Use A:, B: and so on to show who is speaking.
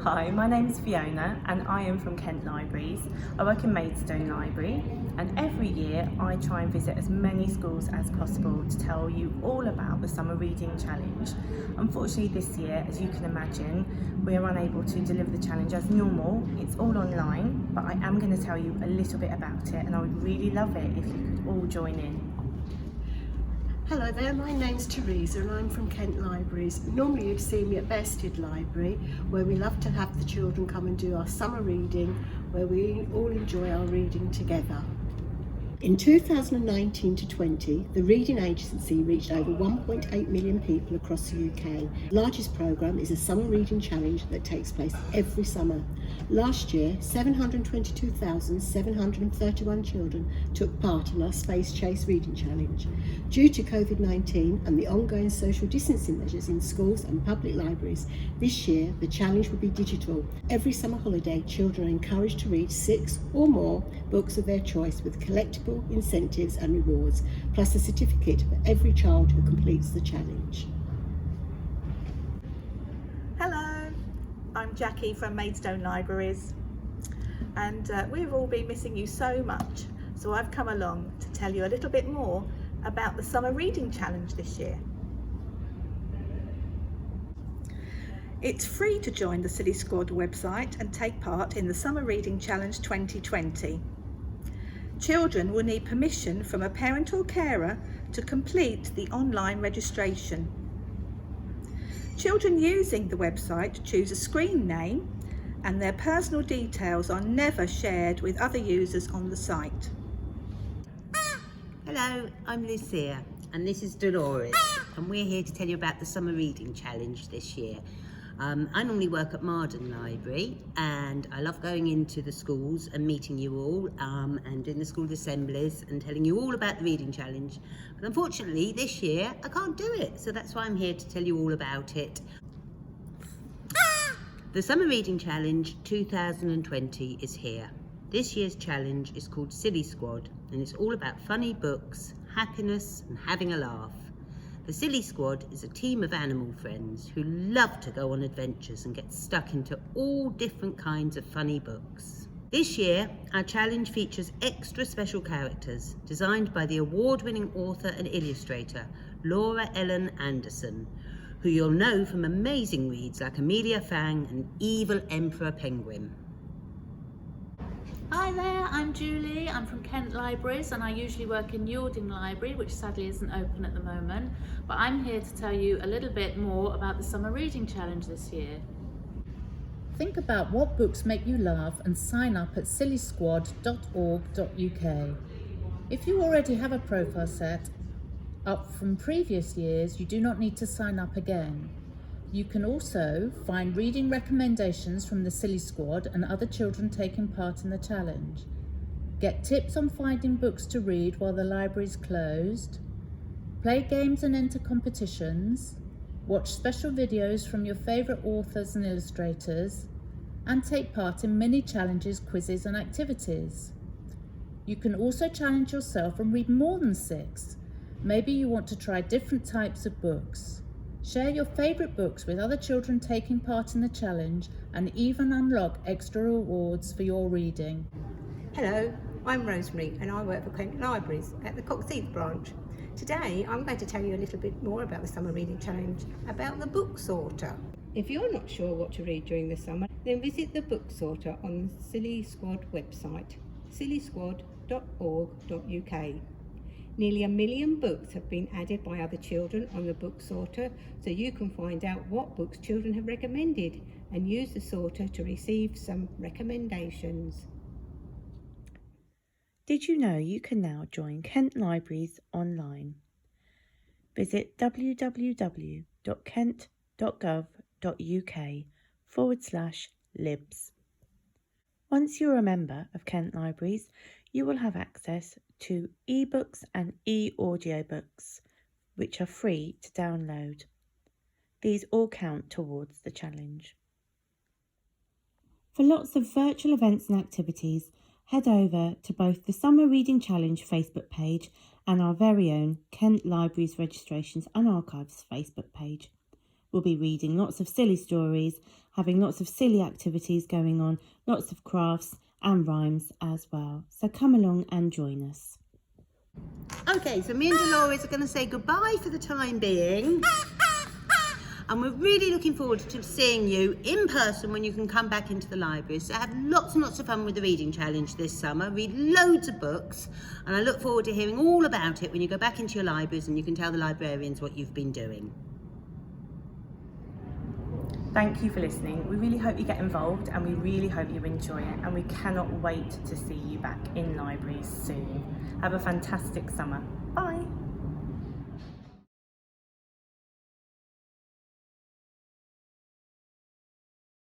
A: Hi, my name's Fiona and I am from Kent Libraries. I work in Maidstone Library, and every year I try and visit as many schools as possible to tell you all about the Summer Reading Challenge. Unfortunately this year, as you can imagine, we are unable to deliver the challenge as normal. It's all online, but I am going to tell you a little bit about it, and I would really love it if you could all join in.
B: Hello there, my name's Teresa and I'm from Kent Libraries. Normally you'd see me at Bearsted Library, where we love to have the children come and do our summer reading, where we all enjoy our reading together. In 2019 to 20, the Reading Agency reached over 1.8 million people across the UK. The largest programme is a summer reading challenge that takes place every summer. Last year, 722,731 children took part in our Space Chase Reading Challenge. Due to COVID-19 and the ongoing social distancing measures in schools and public libraries, this year the challenge will be digital. Every summer holiday, children are encouraged to read 6 or more books of their choice with collectible incentives and rewards, plus a certificate for every child who completes the challenge.
C: Hello, I'm Jackie from Maidstone Libraries, and we've all been missing you so much, so I've come along to tell you a little bit more about the Summer Reading Challenge this year. It's free to join the Silly Squad website and take part in the Summer Reading Challenge 2020. Children will need permission from a parent or carer to complete the online registration. Children using the website choose a screen name, and their personal details are never shared with other users on the site.
D: Hello, I'm Lucia and this is Dolores, and we're here to tell you about the Summer Reading Challenge this year. I normally work at Marden Library and I love going into the schools and meeting you all and doing the school assemblies and telling you all about the Reading Challenge. But unfortunately this year I can't do it, so that's why I'm here to tell you all about it. The Summer Reading Challenge 2020 is here. This year's challenge is called Silly Squad, and it's all about funny books, happiness and having a laugh. The Silly Squad is a team of animal friends who love to go on adventures and get stuck into all different kinds of funny books. This year, our challenge features extra special characters designed by the award-winning author and illustrator, Laura Ellen Anderson, who you'll know from amazing reads like Amelia Fang and Evil Emperor Penguin.
E: Hi there, I'm Julie. I'm from Kent Libraries and I usually work in Yalding Library, which sadly isn't open at the moment, but I'm here to tell you a little bit more about the Summer Reading Challenge this year. Think about what books make you laugh and sign up at sillysquad.org.uk. If you already have a profile set up from previous years, you do not need to sign up again. You can also find reading recommendations from the Silly Squad and other children taking part in the challenge. Get tips on finding books to read while the library is closed. Play games and enter competitions. Watch special videos from your favourite authors and illustrators. And take part in mini challenges, quizzes and activities. You can also challenge yourself and read more than 6. Maybe you want to try different types of books. Share your favourite books with other children taking part in the challenge and even unlock extra rewards for your reading.
F: Hello, I'm Rosemary and I work for Kent Libraries at the Coxheath branch. Today I'm going to tell you a little bit more about the Summer Reading Challenge, about the Book Sorter. If you're not sure what to read during the summer, then visit the Book Sorter on the Silly Squad website, sillysquad.org.uk. Nearly 1 million books have been added by other children on the Book Sorter, so you can find out what books children have recommended and use the sorter to receive some recommendations.
A: Did you know you can now join Kent Libraries online? Visit www.kent.gov.uk/libs. Once you're a member of Kent Libraries, you will have access to ebooks and e-audiobooks, which are free to download. These all count towards the challenge. For lots of virtual events and activities, head over to both the Summer Reading Challenge Facebook page and our very own Kent Libraries Registrations and Archives Facebook page. We'll be reading lots of silly stories, having lots of silly activities going on, lots of crafts and rhymes as well. So come along and join us.
D: Okay, so me and Dolores are going to say goodbye for the time being. And we're really looking forward to seeing you in person when you can come back into the library. So have lots and lots of fun with the reading challenge this summer. Read loads of books. And I look forward to hearing all about it when you go back into your libraries and you can tell the librarians what you've been doing.
A: Thank you for listening. We really hope you get involved and we really hope you enjoy it, and we cannot wait to see you back in libraries soon. Have a fantastic summer. Bye.